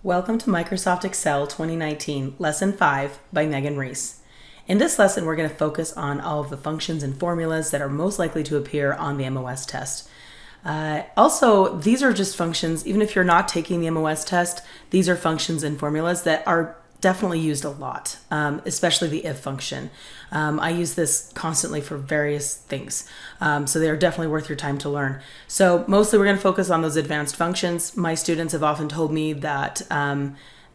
Welcome to Microsoft Excel 2019, Lesson 5 by Megan Reese. In this lesson, we're going to focus on all of the functions and formulas that are most likely to appear on the MOS test. Also, these are just functions, even if you're not taking the MOS test, these are functions and formulas that are definitely used a lot, especially the if function. I use this constantly for various things, so they are definitely worth your time to learn. So mostly we're going to focus on those advanced functions. My students have often told me that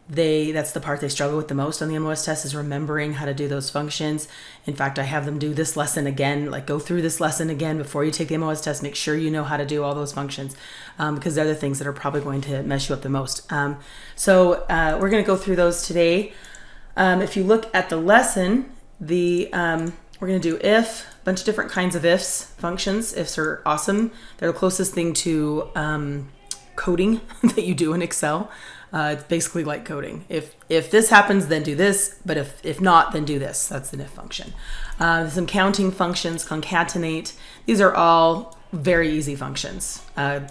that's the part they struggle with the most on the MOS test, is remembering how to do those functions. In fact, I have them do this lesson again, like go through this lesson again before you take the MOS test. Make sure you know how to do all those functions, because they're the things that are probably going to mess you up the most. So we're going to go through those today. If you look at the lesson, we're going to do if, a bunch of different kinds of ifs, functions. Ifs are awesome. They're the closest thing to coding that you do in Excel. It's basically like coding. If this happens, then do this, but if not, then do this. That's an if function. Some counting functions, concatenate. These are all very easy functions.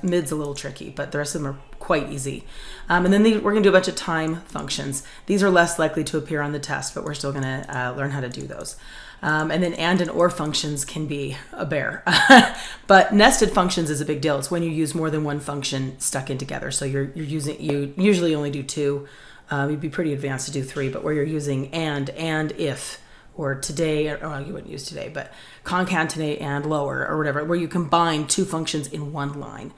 Mid's a little tricky, but the rest of them are quite easy. And then we're going to do a bunch of time functions. These are less likely to appear on the test, but we're still going to learn how to do those. And then and or functions can be a bear. But nested functions is a big deal. It's when you use more than one function stuck in together. So you usually only do two. You'd be pretty advanced to do three, but where you're using and if, or today, or you wouldn't use today, but concatenate and lower or whatever, where you combine two functions in one line.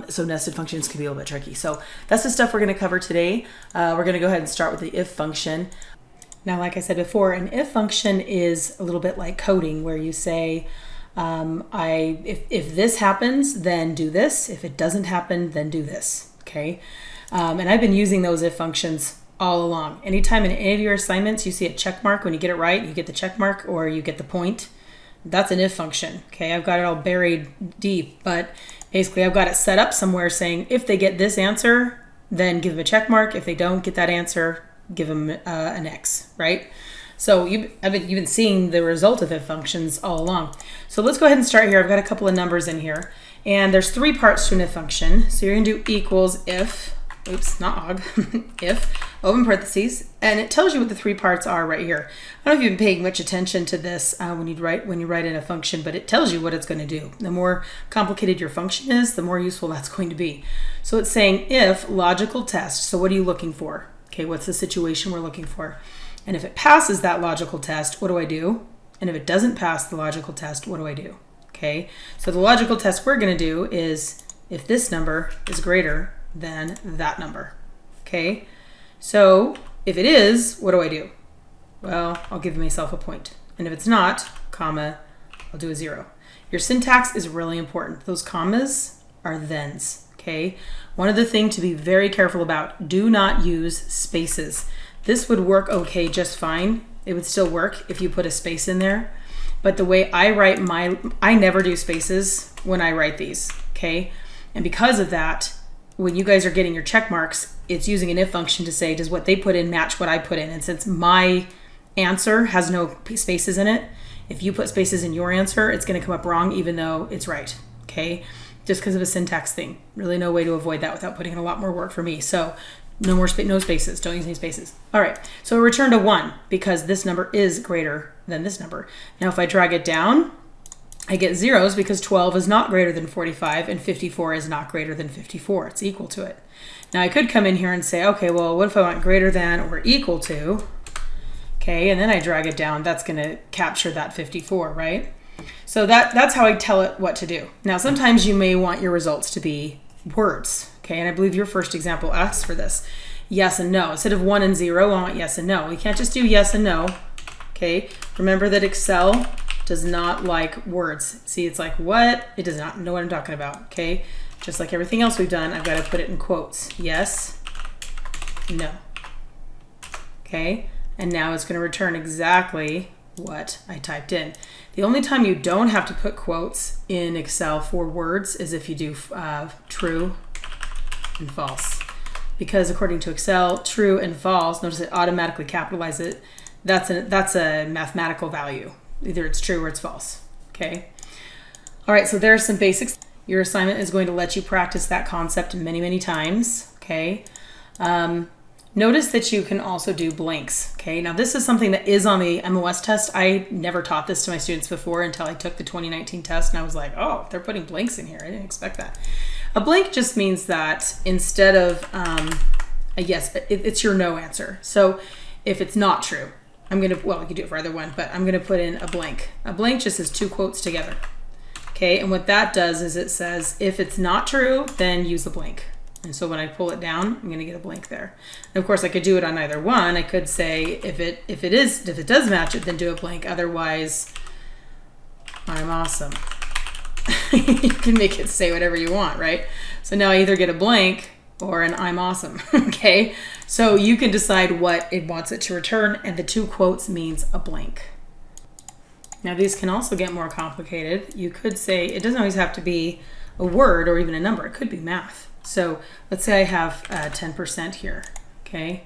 So nested functions can be a little bit tricky. So that's the stuff we're going to cover today. We're going to go ahead and start with the if function. Now, like I said before, an if function is a little bit like coding, where you say, if this happens, then do this. If it doesn't happen, then do this. Okay. And I've been using those if functions all along. Anytime in any of your assignments you see a check mark, when you get it right, you get the check mark or you get the point. That's an if function. Okay. I've got it all buried deep, but basically I've got it set up somewhere saying if they get this answer, then give them a check mark. If they don't get that answer, give them an X, right? So you've been seeing the result of if functions all along. So let's go ahead and start here. I've got a couple of numbers in here, and there's three parts to an if function. So you're going to do equals if, oops, not og, if, open parentheses, and it tells you what the three parts are right here. I don't know if you've been paying much attention to this when you write in a function, but it tells you what it's going to do. The more complicated your function is, the more useful that's going to be. So it's saying if logical test. So what are you looking for? Okay, what's the situation we're looking for? And if it passes that logical test, what do I do? And if it doesn't pass the logical test, what do I do? Okay, so the logical test we're going to do is if this number is greater than that number. Okay, so if it is, what do I do? Well, I'll give myself a point. And if it's not, comma, I'll do a 0. Your syntax is really important. Those commas are thens. Okay, one other thing to be very careful about, do not use spaces. This would work okay just fine. It would still work if you put a space in there. But the way I write I never do spaces when I write these, okay? And because of that, when you guys are getting your check marks, it's using an if function to say, does what they put in match what I put in? And since my answer has no spaces in it, if you put spaces in your answer, it's gonna come up wrong even though it's right, okay? Just because of a syntax thing. Really no way to avoid that without putting in a lot more work for me. So no spaces, don't use any spaces. All right, so we return to 1 because this number is greater than this number. Now if I drag it down, I get zeros because 12 is not greater than 45 and 54 is not greater than 54. It's equal to it. Now I could come in here and say, okay, well, what if I want greater than or equal to? Okay, and then I drag it down, that's gonna capture that 54, right? So that's how I tell it what to do. Now, sometimes you may want your results to be words, okay? And I believe your first example asks for this. Yes and no. Instead of 1 and 0, I want yes and no. We can't just do yes and no, okay? Remember that Excel does not like words. See, it's like what? It does not know what I'm talking about, okay? Just like everything else we've done, I've got to put it in quotes. Yes, no, okay? And now it's going to return exactly what I typed in. The only time you don't have to put quotes in Excel for words is if you do true and false. Because according to Excel, true and false, notice it automatically capitalizes it. That's a mathematical value. Either it's true or it's false, okay? All right, so there are some basics. Your assignment is going to let you practice that concept many, many times, okay? Notice that you can also do blanks. Okay, now this is something that is on the MOS test. I never taught this to my students before until I took the 2019 test, and I was like, oh, they're putting blanks in here. I didn't expect that. A blank just means that instead of a yes, it's your no answer. So if it's not true, I'm gonna, well, you can do it for either one, but I'm gonna put in a blank. A blank just is two quotes together. Okay, and what that does is it says, if it's not true, then use the blank. And so when I pull it down, I'm going to get a blank there. And of course, I could do it on either one. I could say if it does match it, then do a blank. Otherwise, I'm awesome. You can make it say whatever you want, right? So now I either get a blank or an I'm awesome. Okay, so you can decide what it wants it to return, and the two quotes means a blank. Now these can also get more complicated. You could say it doesn't always have to be a word or even a number. It could be math. So let's say I have 10% here, okay?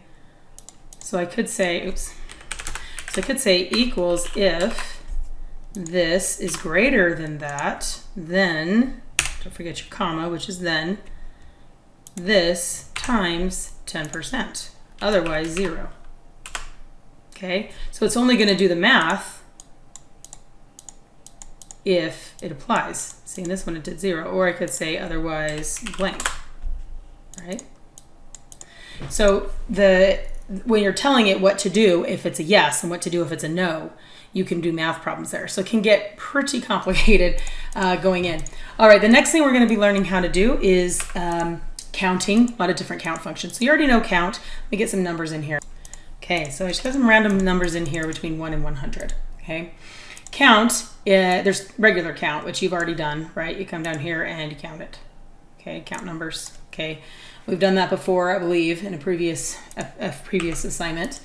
So I could say, oops. So I could say equals if this is greater than that, then, don't forget your comma, which is then, this times 10%, otherwise 0. Okay, so it's only gonna do the math if it applies. See, in this one it did 0, or I could say otherwise blank. Right? So when you're telling it what to do if it's a yes and what to do if it's a no, you can do math problems there. So it can get pretty complicated going in. All right, the next thing we're going to be learning how to do is counting, a lot of different count functions. So you already know count. Let me get some numbers in here. Okay, so I just got some random numbers in here between 1 and 100. Okay, count, there's regular count, which you've already done, right? You come down here and you count it. Okay, count numbers. Okay, we've done that before, I believe, in a previous assignment.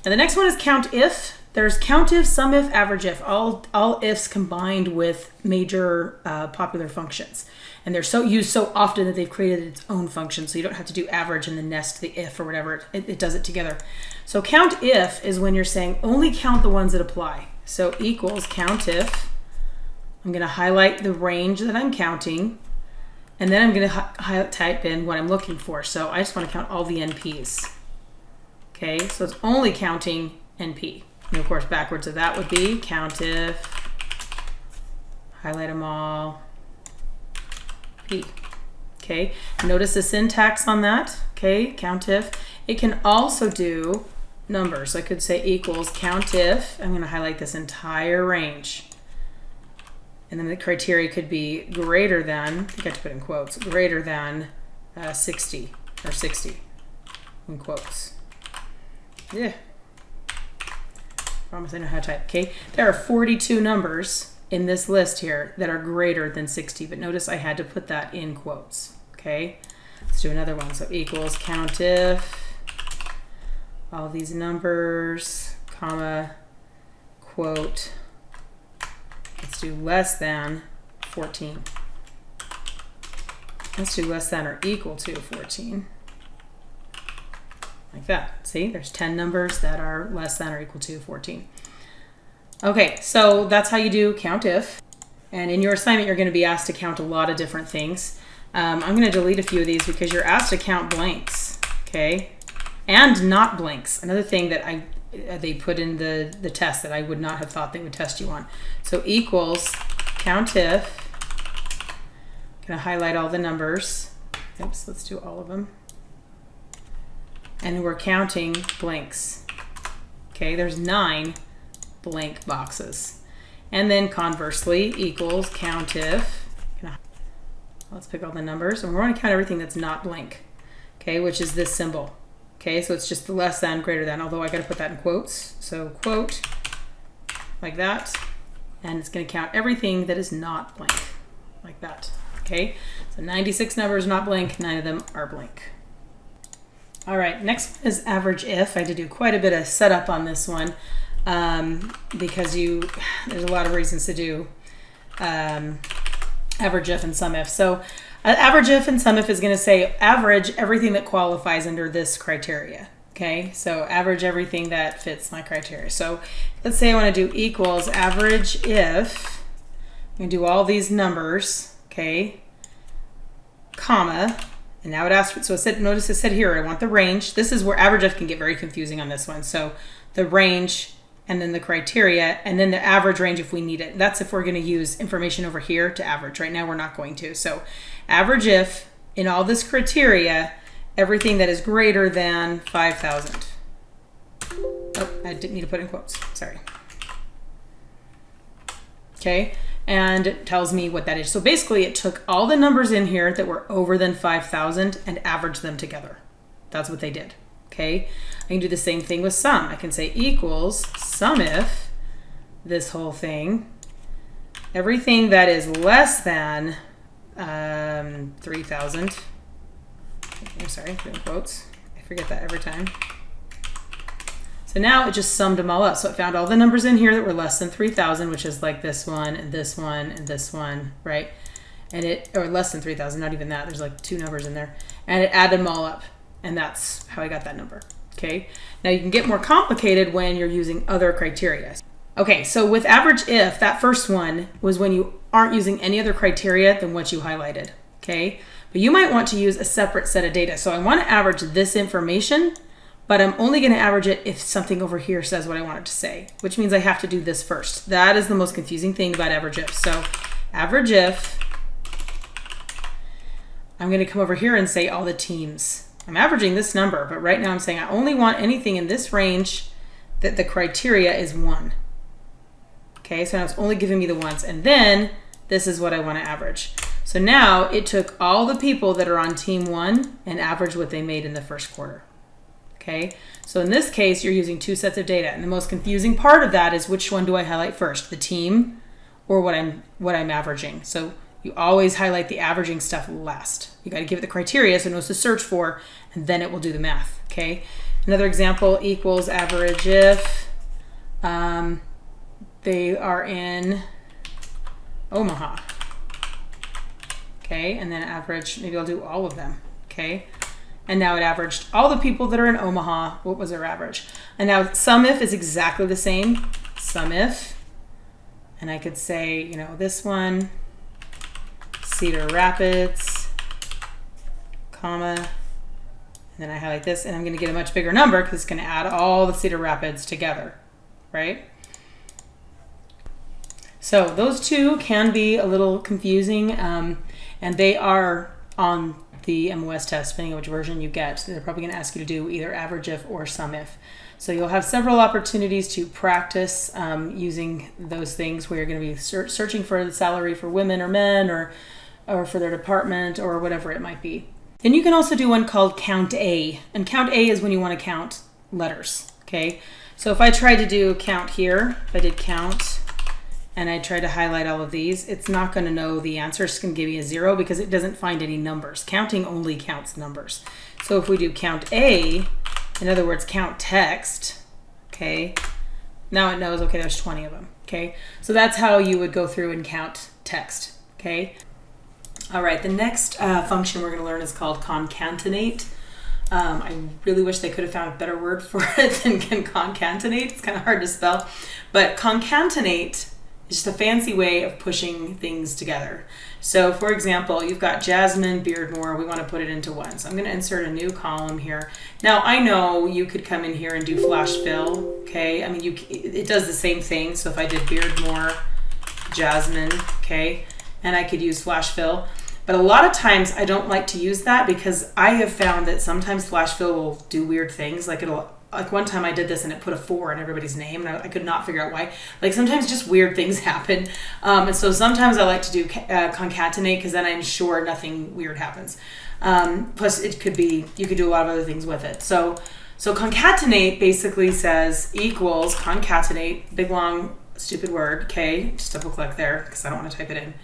Now the next one is count if. There's count if, sum if, average if, all ifs combined with major popular functions. And they're used so often that they've created its own function, so you don't have to do average and then nest the if or whatever. It does it together. So count if is when you're saying only count the ones that apply. So equals count if. I'm going to highlight the range that I'm counting. And then I'm going to type in what I'm looking for. So I just want to count all the NPs. Okay, so it's only counting NP. And of course, backwards of that would be count if, highlight them all, P. Okay, notice the syntax on that. Okay, count if. It can also do numbers. So I could say equals count if. I'm going to highlight this entire range. And then the criteria could be greater than, I think I have to put in quotes, greater than 60 or 60 in quotes. Yeah. Promise I know how to type. Okay. There are 42 numbers in this list here that are greater than 60, but notice I had to put that in quotes. Okay. Let's do another one. So equals count if all these numbers, comma, quote. Let's do less than 14. Let's do less than or equal to 14. Like that. See, there's 10 numbers that are less than or equal to 14. Okay, so that's how you do count if. And in your assignment, you're going to be asked to count a lot of different things. I'm going to delete a few of these because you're asked to count blanks, okay? And not blanks. Another thing that they put in the test that I would not have thought they would test you on. So equals count if. I'm going to highlight all the numbers. Oops, let's do all of them. And we're counting blanks. Okay, there's 9 blank boxes. And then conversely equals count if. Let's pick all the numbers, and we're going to count everything that's not blank. Okay, which is this symbol. Okay, so it's just the less than, greater than, although I got to put that in quotes. So quote, like that, and it's going to count everything that is not blank, like that. Okay, so 96 numbers not blank, 9 of them are blank. All right, next one is average if. I had to do quite a bit of setup on this one because there's a lot of reasons to do average if and sum if. So average if and sum if is going to say average everything that qualifies under this criteria. Okay, so average everything that fits my criteria. So let's say I want to do equals average if, I'm going to do all these numbers, okay, comma, And now it asked, so it said, notice it said here, I want the range. This is where average if can get very confusing on this one. So the range and then the criteria and then the average range if we need it. That's if we're going to use information over here to average. Right now we're not going to. So average if in all this criteria, everything that is greater than 5,000. Oh, I didn't need to put in quotes. Sorry. Okay. And it tells me what that is. So basically it took all the numbers in here that were over than 5,000 and averaged them together. That's what they did. Okay. I can do the same thing with sum. I can say equals sum if this whole thing, everything that is less than 3,000. I'm sorry, put in quotes. I forget that every time. So now it just summed them all up. So it found all the numbers in here that were less than 3,000, which is like this one and this one and this one, right? And it, or less than 3,000, not even that. There's like 2 numbers in there. And it added them all up. And that's how I got that number, okay? Now you can get more complicated when you're using other criteria. Okay, so with average if, that first one was when you aren't using any other criteria than what you highlighted, okay? But you might want to use a separate set of data. So I want to average this information, but I'm only going to average it if something over here says what I want it to say, which means I have to do this first. That is the most confusing thing about average if. So average if, I'm going to come over here and say all the teams. I'm averaging this number, but right now I'm saying I only want anything in this range that the criteria is 1. Okay, so now it's only giving me the ones. And then this is what I want to average. So now it took all the people that are on team 1 and averaged what they made in the first quarter. Okay, so in this case, you're using 2 sets of data. And the most confusing part of that is which one do I highlight first, the team or what I'm averaging. So you always highlight the averaging stuff last. You got to give it the criteria so it knows to search for, and then it will do the math. Okay, another example equals average if they are in Omaha. Okay, and then average, maybe I'll do all of them. Okay, and now it averaged all the people that are in Omaha. What was their average? And now sum if is exactly the same. Sum if, and I could say, you know, this one, Cedar Rapids, comma, and then I highlight this, and I'm going to get a much bigger number because it's going to add all the Cedar Rapids together, right? So those two can be a little confusing, and they are on the MOS test, depending on which version you get. They're probably going to ask you to do either average if or sum if. So you'll have several opportunities to practice using those things where you're going to be searching for the salary for women or men or for their department or whatever it might be. Then you can also do one called Count A. And Count A is when you want to count letters, okay? So if I tried to do count here, if I did count and I tried to highlight all of these, it's not going to know the answer. It's going to give me a 0 because it doesn't find any numbers. Counting only counts numbers. So if we do count A, in other words, count text, okay, now it knows, okay, there's 20 of them, okay? So that's how you would go through and count text, okay? All right, the next function we're going to learn is called concatenate. I really wish they could have found a better word for it than concatenate. It's kind of hard to spell. But concatenate is just a fancy way of pushing things together. So for example, you've got Jasmine Beardmore. We want to put it into one. So I'm going to insert a new column here. Now I know you could come in here and do flash fill. Okay, I mean it does the same thing. So if I did Beardmore, Jasmine, okay, and I could use flash fill. But a lot of times I don't like to use that because I have found that sometimes flash fill will do weird things. Like one time I did this and it put a 4 in everybody's name and I could not figure out why. Like sometimes just weird things happen. And so sometimes I like to do concatenate because then I'm sure nothing weird happens. Plus it could be, you could do a lot of other things with it. So concatenate basically says equals concatenate, big long stupid word, okay, just double click there because I don't want to type it in.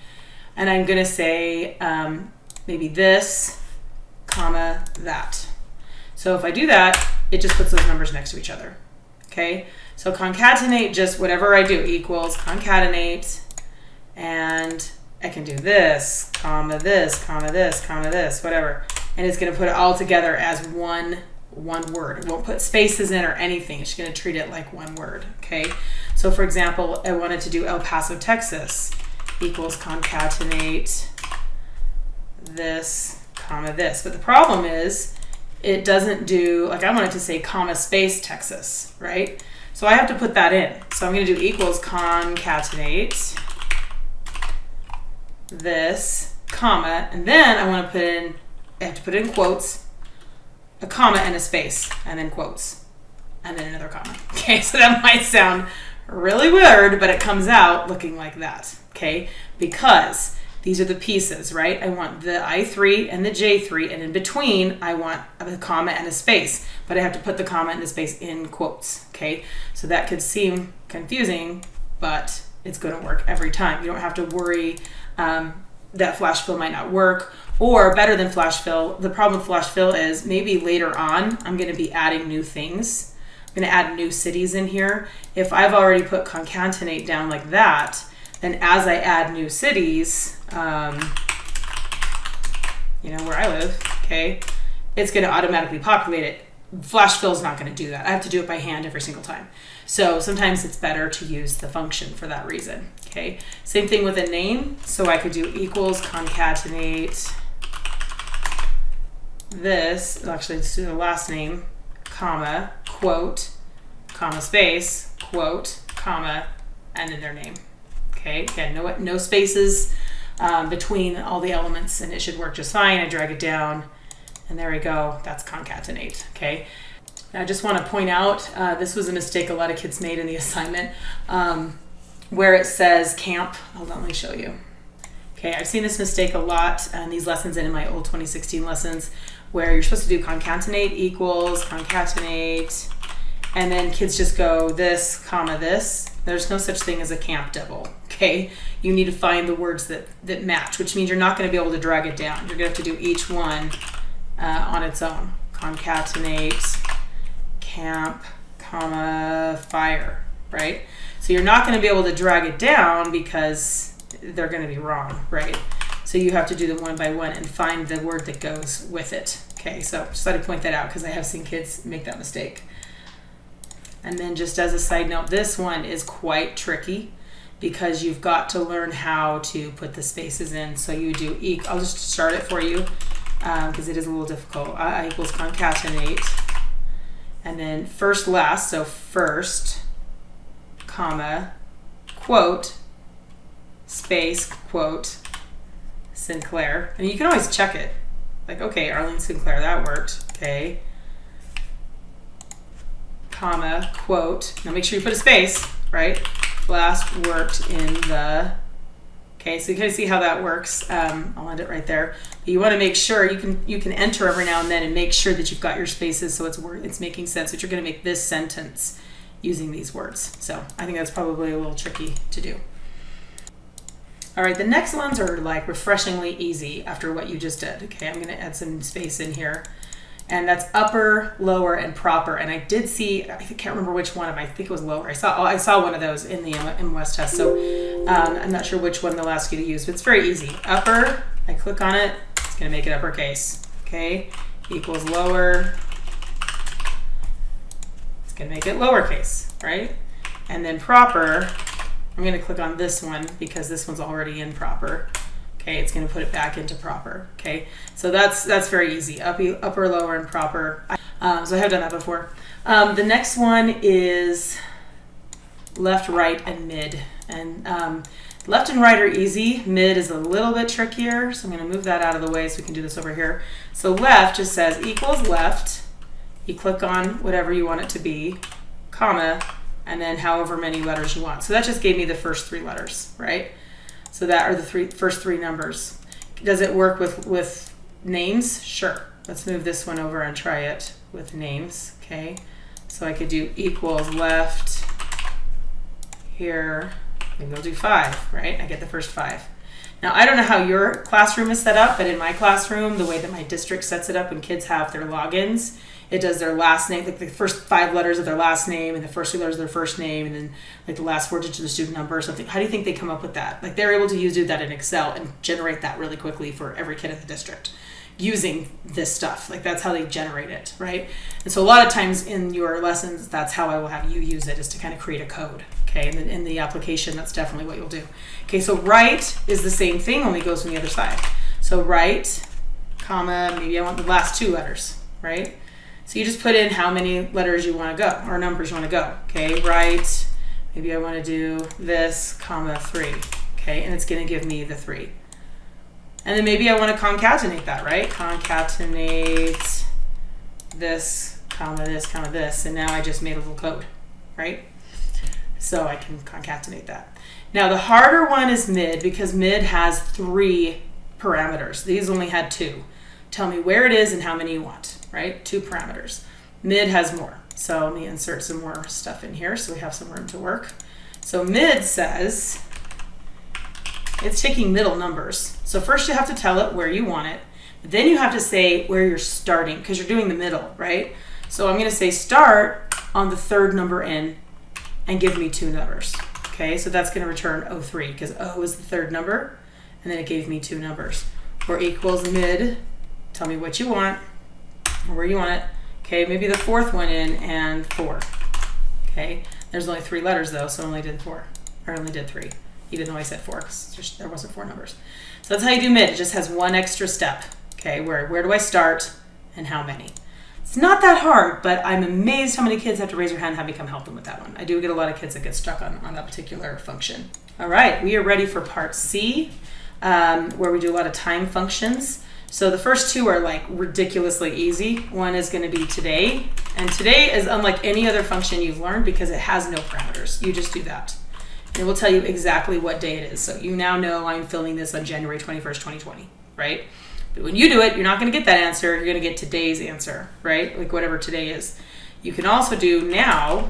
And I'm going to say maybe this, comma, that. So if I do that, it just puts those numbers next to each other. Okay, so concatenate, just whatever I do, equals concatenate, and I can do this, comma, this, comma, this, comma, this, whatever. And it's going to put it all together as one word. It won't put spaces in or anything. It's going to treat it like one word. Okay, so for example, I wanted to do El Paso, Texas, equals concatenate this, comma, this. But the problem is it doesn't do, like I want it to say comma space Texas, right? So I have to put that in. So I'm going to do equals concatenate this, comma, and then I want to put in, I have to put in quotes, a comma and a space, and then quotes, and then another comma. Okay, so that might sound really weird, but it comes out looking like that, okay? Because these are the pieces, right? I want the I3 and the J3, and in between, I want a comma and a space, but I have to put the comma and the space in quotes, okay? So that could seem confusing, but it's going to work every time. You don't have to worry that flash fill might not work, or better than flash fill, the problem with flash fill is maybe later on, I'm going to be adding new things. I'm going to add new cities in here. If I've already put concatenate down like that, then as I add new cities, you know, where I live, okay, it's going to automatically populate it. Flash fill is not going to do that. I have to do it by hand every single time. So sometimes it's better to use the function for that reason, okay? Same thing with a name. So I could do equals concatenate this, actually let's do the last name, comma, quote, comma, space, quote, comma, and then their name. Okay, again, no spaces between all the elements, and it should work just fine. I drag it down, and there we go. That's concatenate, okay? Now, I just want to point out, this was a mistake a lot of kids made in the assignment, where it says camp. Hold on, let me show you. Okay, I've seen this mistake a lot in these lessons and in my old 2016 lessons, where you're supposed to do concatenate equals concatenate, and then kids just go this, comma, this. There's no such thing as a camp double, okay? You need to find the words that match, which means you're not going to be able to drag it down. You're going to have to do each one on its own. Concatenate, camp, comma, fire, right? So you're not going to be able to drag it down because they're going to be wrong, right? So you have to do them one by one and find the word that goes with it. Okay, so just thought I'd point that out because I have seen kids make that mistake. And then just as a side note, this one is quite tricky because you've got to learn how to put the spaces in. So you do, I'll just start it for you because it is a little difficult. I equals concatenate, and then first last, so first, comma, quote, space, quote, Sinclair. And you can always check it. Like, okay, Arlene Sinclair, that worked. Okay. Comma, quote. Now make sure you put a space, right? Last worked in the, okay, so you can see how that works. I'll end it right there. But you want to make sure you can enter every now and then and make sure that you've got your spaces so it's making sense, that you're going to make this sentence using these words. So I think that's probably a little tricky to do. All right, the next ones are like refreshingly easy after what you just did. Okay, I'm going to add some space in here. And that's upper, lower, and proper. And I did see, I can't remember which one of them. I think it was lower. I saw one of those in the MWest test. So I'm not sure which one they'll ask you to use, but it's very easy. Upper, I click on it, it's going to make it uppercase. Okay, equals lower, it's going to make it lowercase, right? And then proper, I'm going to click on this one because this one's already in proper. Okay, it's going to put it back into proper. Okay, so that's very easy. Upper, lower, and proper. So I have done that before. The next one is left, right, and mid. And left and right are easy. Mid is a little bit trickier. So I'm going to move that out of the way so we can do this over here. So left just says equals left. You click on whatever you want it to be, comma, and then however many letters you want. So that just gave me the first 3 letters, right? So that are the first three numbers. Does it work with names? Sure. Let's move this one over and try it with names. Okay. So I could do equals left here. Maybe I'll do 5, right? I get the first 5. Now, I don't know how your classroom is set up, but in my classroom, the way that my district sets it up when kids have their logins, it does their last name, like the first 5 letters of their last name and the first 2 letters of their first name, and then like the last 4 digits of the student number or something. How do you think they come up with that? Like they're able to do that in Excel and generate that really quickly for every kid in the district using this stuff. Like that's how they generate it, right? And so a lot of times in your lessons, that's how I will have you use it, is to kind of create a code. Okay, and then in the application, that's definitely what you'll do. Okay, so right is the same thing, only goes from the other side. So right comma, maybe I want the last 2 letters, right? So you just put in how many letters you want to go, or numbers you want to go, okay? Right, maybe I want to do this, comma, 3, okay? And it's going to give me the 3. And then maybe I want to concatenate that, right? Concatenate this, comma, this, and now I just made a little code, right? So I can concatenate that. Now the harder one is mid, because mid has 3 parameters. These only had 2. Tell me where it is and how many you want, right? 2 parameters. Mid has more. So let me insert some more stuff in here so we have some room to work. So mid says it's taking middle numbers. So first you have to tell it where you want it. Then you have to say where you're starting, because you're doing the middle, right? So I'm going to say start on the 3rd number in and give me 2 numbers. Okay, so that's going to return 03, because O is the 3rd number, and then it gave me 2 numbers. Or equals mid, tell me what you want, or where you want it. Okay, maybe the 4th one in and 4. Okay, there's only 3 letters though, so I only did 4. I only did 3, even though I said 4, because there wasn't 4 numbers. So that's how you do mid. It just has one extra step. Okay, where do I start and how many? It's not that hard, but I'm amazed how many kids have to raise their hand and have me come help them with that one. I do get a lot of kids that get stuck on that particular function. All right, we are ready for part C, where we do a lot of time functions. So the first 2 are like ridiculously easy. One is going to be today, and today is unlike any other function you've learned because it has no parameters. You just do that. And it will tell you exactly what day it is. So you now know I'm filming this on January 21st, 2020, right? But when you do it, you're not going to get that answer. You're going to get today's answer, right? Like whatever today is. You can also do now,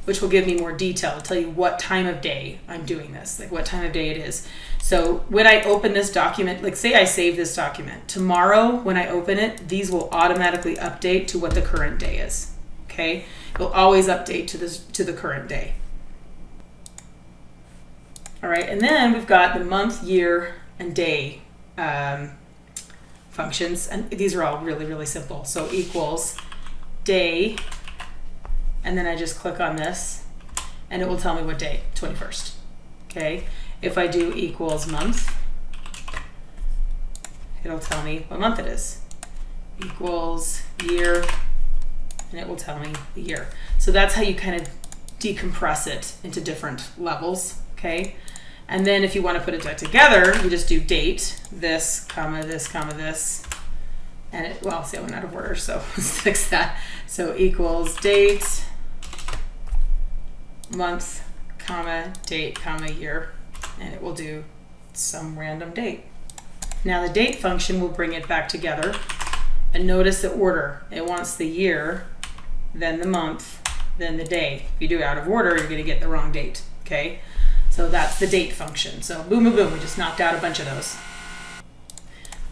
which will give me more detail. It'll tell you what time of day I'm doing this, like what time of day it is. So when I open this document, like say I save this document, tomorrow when I open it, these will automatically update to what the current day is, okay? It'll always update to the current day. All right, and then we've got the month, year, and day functions, and these are all really, really simple. So equals day, and then I just click on this, and it will tell me what day, 21st. Okay, if I do equals month, it'll tell me what month it is. Equals year, and it will tell me the year. So that's how you kind of decompress it into different levels, okay? And then if you want to put it back together, you just do date, this, comma, this, and it, well, see, I went out of order, so let's fix that. So equals date, month, comma, date, comma, year, and it will do some random date. Now the date function will bring it back together, and notice the order. It wants the year, then the month, then the day. If you do it out of order, you're going to get the wrong date, okay? So that's the date function. So boom, boom, boom, we just knocked out a bunch of those.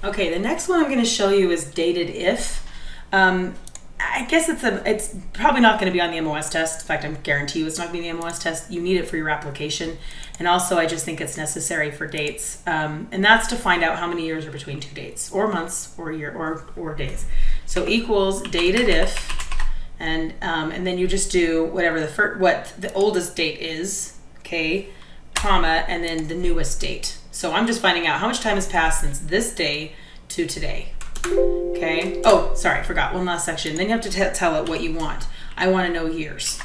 Okay, the next one I'm going to show you is dated if. I guess it's probably not going to be on the MOS test. In fact, I guarantee you it's not going to be the MOS test. You need it for your application. And also, I just think it's necessary for dates. And that's to find out how many years are between 2 dates, or months, or year, or days. So equals dated if, and then you just do whatever what the oldest date is, okay, comma, and then the newest date. So I'm just finding out how much time has passed since this day to today. Okay. Oh, sorry, I forgot one last section. Then you have to tell it what you want. I want to know years.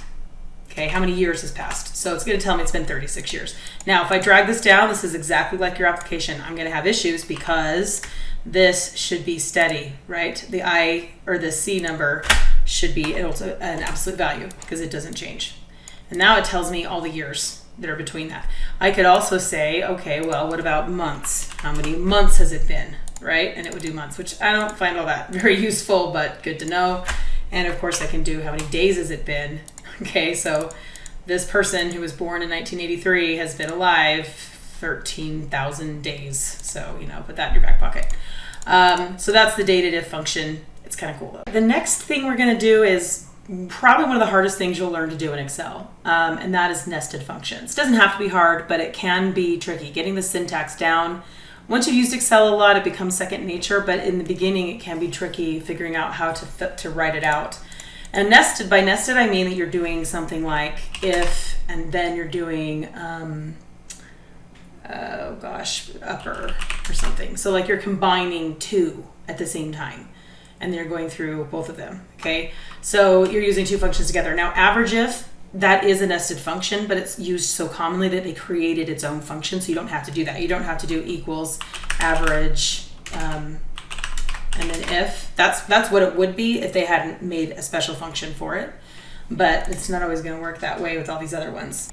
Okay, how many years has passed? So it's going to tell me it's been 36 years. Now, if I drag this down, this is exactly like your application. I'm going to have issues because this should be steady, right? The I or the C number should be an absolute value because it doesn't change. And now it tells me all the years that are between that. I could also say, okay, well, what about months? How many months has it been, right? And it would do months, which I don't find all that very useful, but good to know. And of course I can do how many days has it been. Okay, so this person who was born in 1983 has been alive 13,000 days. So, put that in your back pocket. So that's the dated if function. It's kind of cool though. The next thing we're going to do is probably one of the hardest things you'll learn to do in Excel, and that is nested functions. It doesn't have to be hard, but it can be tricky. Getting the syntax down. Once you've used Excel a lot, it becomes second nature, but in the beginning it can be tricky figuring out how to write it out. And by nested, I mean that you're doing something like if, and then you're doing oh gosh, upper or something. So like you're combining two at the same time and you're going through both of them, okay? So you're using two functions together. Now average if, that is a nested function, but it's used so commonly that they created its own function, so you don't have to do that. You don't have to do equals, average, and then if. That's what it would be if they hadn't made a special function for it, but it's not always going to work that way with all these other ones.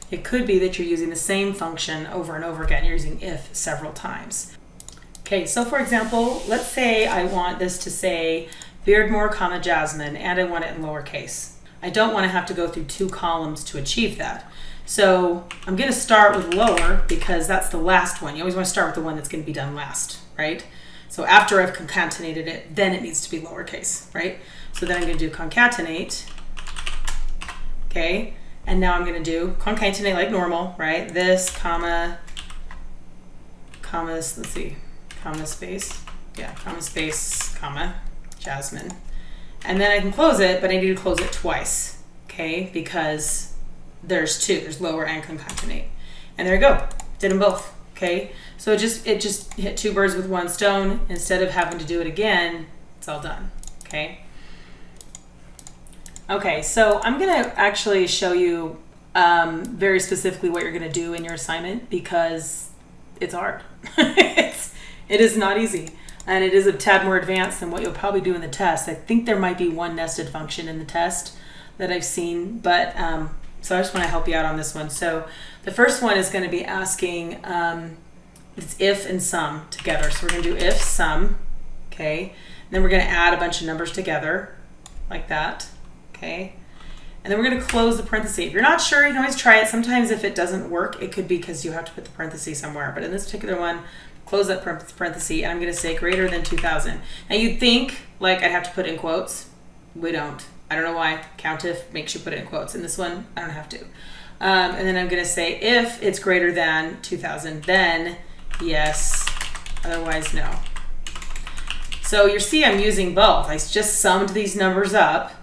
It could be that you're using the same function over and over again. You're using if several times. Okay, so for example, let's say I want this to say Beardmore, comma, Jasmine, and I want it in lowercase. I don't want to have to go through two columns to achieve that. So I'm going to start with lower because that's the last one. You always want to start with the one that's going to be done last, right? So after I've concatenated it, then it needs to be lowercase, right? So then I'm going to do concatenate, okay? And now I'm going to do concatenate like normal, right? This, comma, commas, let's see, comma space, yeah, comma space, comma, Jasmine. And then I can close it, but I need to close it twice, okay? Because there's two, there's lower and concatenate. And there you go, did them both, okay? So it just hit two birds with one stone. Instead of having to do it again, it's all done, okay? Okay, so I'm gonna actually show you very specifically what you're gonna do in your assignment because it's hard. It is not easy. And it is a tad more advanced than what you'll probably do in the test. I think there might be one nested function in the test that I've seen, but so I just want to help you out on this one. So the first one is going to be asking, it's if and sum together. So we're going to do if sum, okay? And then we're going to add a bunch of numbers together like that, okay? And then we're going to close the parenthesis. If you're not sure, you can always try it. Sometimes if it doesn't work, it could be because you have to put the parenthesis somewhere. But in this particular one, close that parenthesis, and I'm going to say greater than 2,000. Now you'd think like I'd have to put in quotes. We don't. I don't know why. COUNTIF makes you put it in quotes. In this one, I don't have to. And then I'm going to say if it's greater than 2,000, then yes, otherwise no. So you see I'm using both. I just summed these numbers up,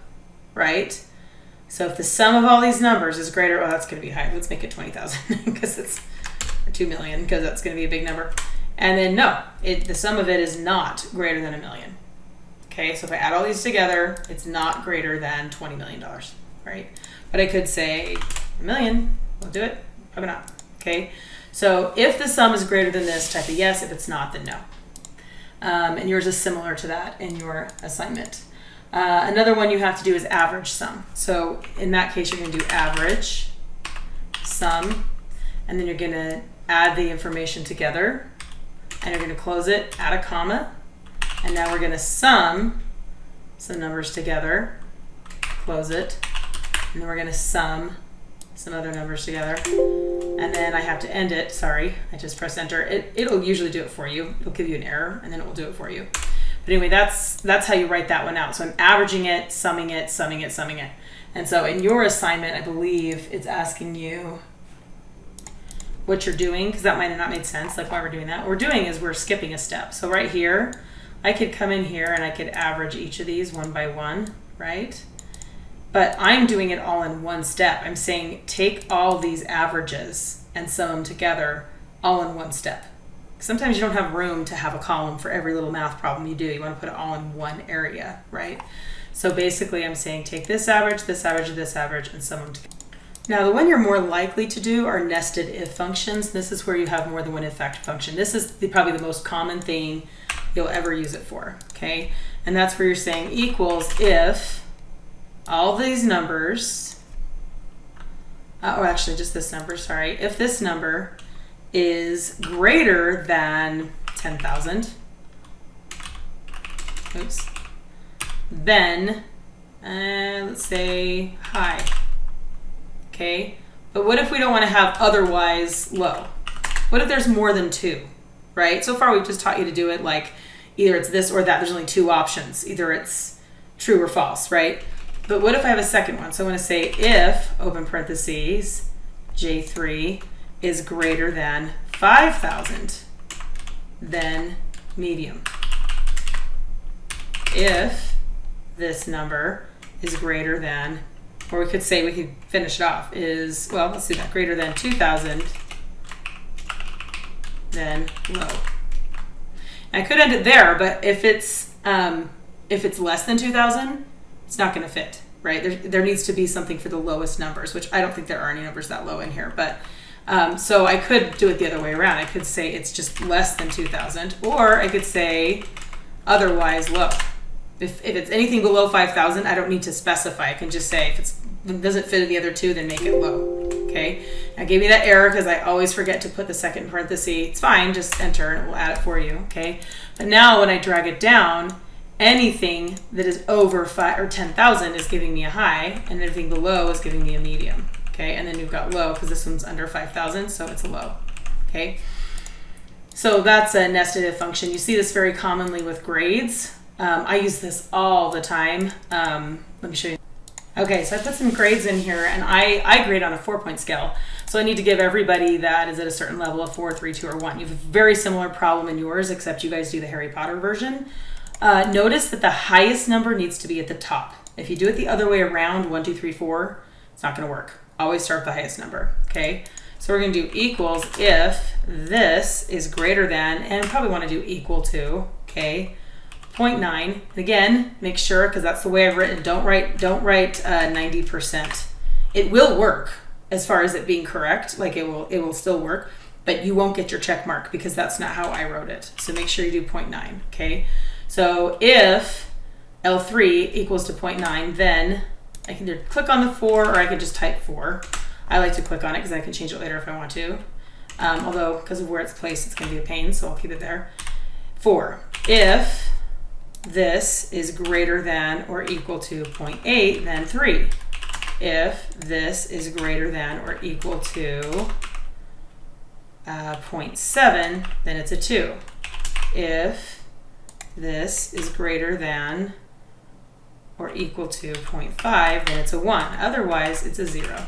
right? So if the sum of all these numbers is greater, well, that's going to be high. Let's make it 20,000 because it's, or 2 million because that's going to be a big number. And then no, the sum of it is not greater than $1 million. Okay, so if I add all these together, it's not greater than $20 million, right? But I could say $1 million, we'll do it, probably not, okay? So if the sum is greater than this, type a yes. If it's not, then no. And yours is similar to that in your assignment. Another one you have to do is average sum. So in that case, you're gonna do average sum, and then you're gonna add the information together, and you're going to close it, add a comma, and now we're going to sum some numbers together, close it, and then we're going to sum some other numbers together, and then I have to end it. Sorry, I just pressed enter. It'll usually do it for you. It'll give you an error, and then it will do it for you. But anyway, that's how you write that one out. So I'm averaging it, summing it, summing it, summing it. And so in your assignment, I believe it's asking you what you're doing, because that might have not made sense, like why we're doing that. What we're doing is we're skipping a step. So right here, I could come in here and I could average each of these one by one, right? But I'm doing it all in one step. I'm saying take all these averages and sum them together all in one step. Sometimes you don't have room to have a column for every little math problem you do. You want to put it all in one area, right? So basically I'm saying take this average, this average, this average, and sum them together. Now, the one you're more likely to do are nested if functions. This is where you have more than one if function. This is probably the most common thing you'll ever use it for, okay? And that's where you're saying equals if all these numbers, or actually just this number, sorry, if this number is greater than 10,000, oops, then let's say high. Okay, but what if we don't want to have otherwise low? What if there's more than two, right? So far we've just taught you to do it like either it's this or that. There's only two options. Either it's true or false, right? But what if I have a second one? So I want to say if, open parentheses, J3 is greater than 5,000, then medium. If this number is greater than, or we could say, we could finish it off, is, well, let's do that, greater than 2,000, then low. I could end it there, but if it's less than 2,000, it's not going to fit, right? There needs to be something for the lowest numbers, which I don't think there are any numbers that low in here. But so I could do it the other way around. I could say it's just less than 2,000, or I could say otherwise low. If it's anything below 5,000, I don't need to specify. I can just say if it doesn't fit in the other two, then make it low. Okay. I gave you that error because I always forget to put the second parenthesis. It's fine. Just enter and it will add it for you. Okay. But now when I drag it down, anything that is over 5 or 10,000 is giving me a high, and anything below is giving me a medium. Okay. And then we've got low because this one's under 5,000, so it's a low. Okay. So that's a nested if function. You see this very commonly with grades. I use this all the time. Let me show you. Okay, so I put some grades in here, and I grade on a 4-point scale. So I need to give everybody that is at a certain level of 4, 3, 2, or 1. You have a very similar problem in yours, except you guys do the Harry Potter version. Notice that the highest number needs to be at the top. If you do it the other way around, 1, 2, 3, 4, it's not going to work. Always start with the highest number, okay? So we're going to do equals if this is greater than, and probably want to do equal to, okay, 0.9. And again, make sure, because that's the way I've written, don't write 90%. It will work as far as it being correct, like it will still work, but you won't get your check mark because that's not how I wrote it. So make sure you do 0.9, okay? So if L3 equals to 0.9, then I can either click on the 4 or I can just type 4. I like to click on it because I can change it later if I want to. Although, because of where it's placed, it's going to be a pain, so I'll keep it there. 4. If this is greater than or equal to 0.8, then 3. If this is greater than or equal to 0.7, then it's a 2. If this is greater than or equal to 0.5, then it's a 1. Otherwise, it's a 0.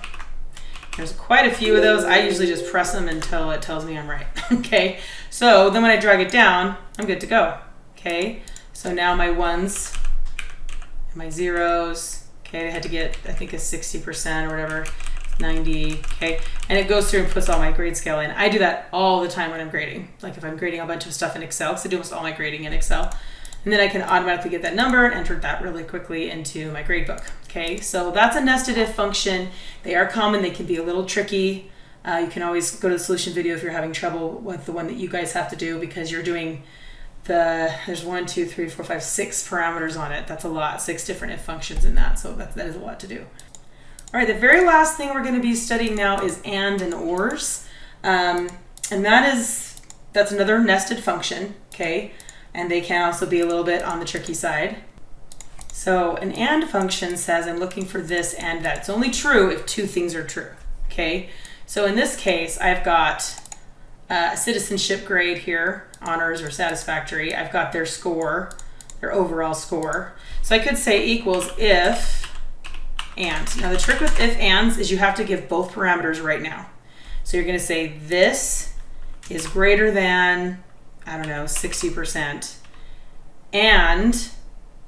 There's quite a few of those. I usually just press them until it tells me I'm right. Okay, so then when I drag it down, I'm good to go. Okay, so now my 1s and my 0s, okay, I had to get, I think, a 60% or whatever, 90, okay, and it goes through and puts all my grade scale in. I do that all the time when I'm grading. Like if I'm grading a bunch of stuff in Excel, because I do almost all my grading in Excel, and then I can automatically get that number and enter that really quickly into my grade book. Okay, so that's a nested if function. They are common. They can be a little tricky. You can always go to the solution video if you're having trouble with the one that you guys have to do, because you're doing there's 1, 2, 3, 4, 5, 6 parameters on it. That's a lot, 6 different if functions in that. So that is a lot to do. All right, the very last thing we're going to be studying now is and ors. And that's another nested function, okay? And they can also be a little bit on the tricky side. So an and function says I'm looking for this and that. It's only true if 2 things are true, okay? So in this case, I've got a citizenship grade here, honors or satisfactory. I've got their score, their overall score. So I could say equals if and. Now the trick with if ands is you have to give both parameters right now. So you're going to say this is greater than, I don't know, 60%, and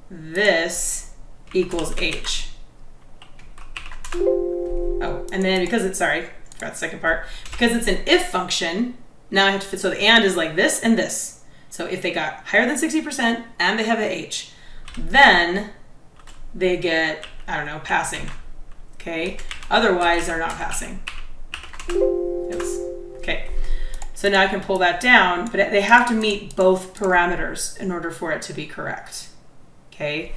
this equals H. Oh, and then because it's, sorry, forgot the second part, because it's an if function, now I have to fit, so the and is like this and this. So if they got higher than 60% and they have an H, then they get, I don't know, passing, okay? Otherwise, they're not passing. Oops, okay. So now I can pull that down, but they have to meet both parameters in order for it to be correct, okay?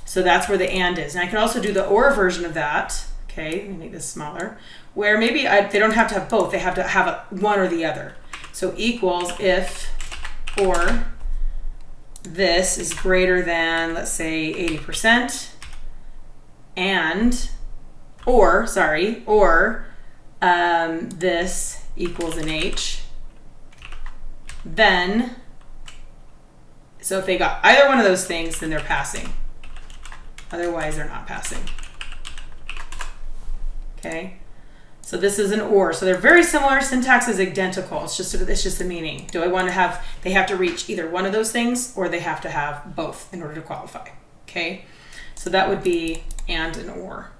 So that's where the and is. And I can also do the or version of that, okay? Let me make this smaller, where maybe they don't have to have both. They have to have one or the other. So equals if or this is greater than, let's say, 80%, and, or this equals an H, then, so if they got either one of those things, then they're passing. Otherwise, they're not passing. Okay? So this is an or. So they're very similar. Syntax is identical. It's just the meaning. Do I want to have, they have to reach either one of those things, or they have to have both in order to qualify. Okay? So that would be and or.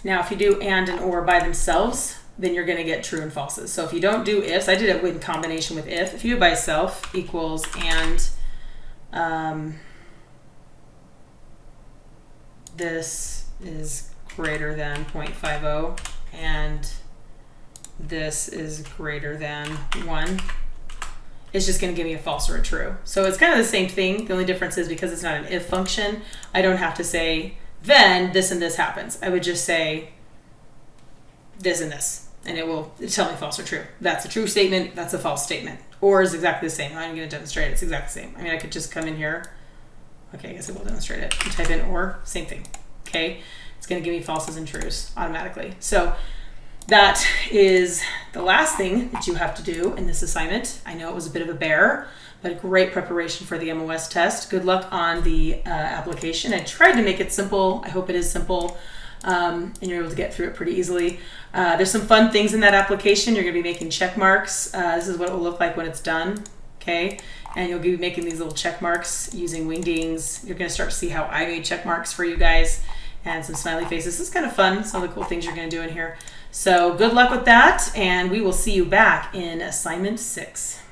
Now, if you do and or by themselves, then you're going to get true and falses. So if you don't do ifs, I did it in combination with if you do it by itself, equals and this is greater than 0.50 and this is greater than 1, it's just going to give me a false or a true. So it's kind of the same thing. The only difference is because it's not an if function, I don't have to say then this and this happens. I would just say this and this, and it will tell me false or true. That's a true statement, that's a false statement. Or is exactly the same. I'm going to demonstrate it. It's exactly the same. I mean, I could just come in here. Okay, I guess I will demonstrate it. And type in or, same thing. Okay, it's going to give me falses and trues automatically. So that is the last thing that you have to do in this assignment. I know it was a bit of a bear, but a great preparation for the MOS test. Good luck on the application. I tried to make it simple. I hope it is simple. And you're able to get through it pretty easily. There's some fun things in that application. You're going to be making check marks. This is what it will look like when it's done. Okay, and you'll be making these little check marks using Wingdings. You're going to start to see how I made check marks for you guys and some smiley faces. This is kind of fun. Some of the cool things you're going to do in here. So good luck with that, and we will see you back in assignment 6.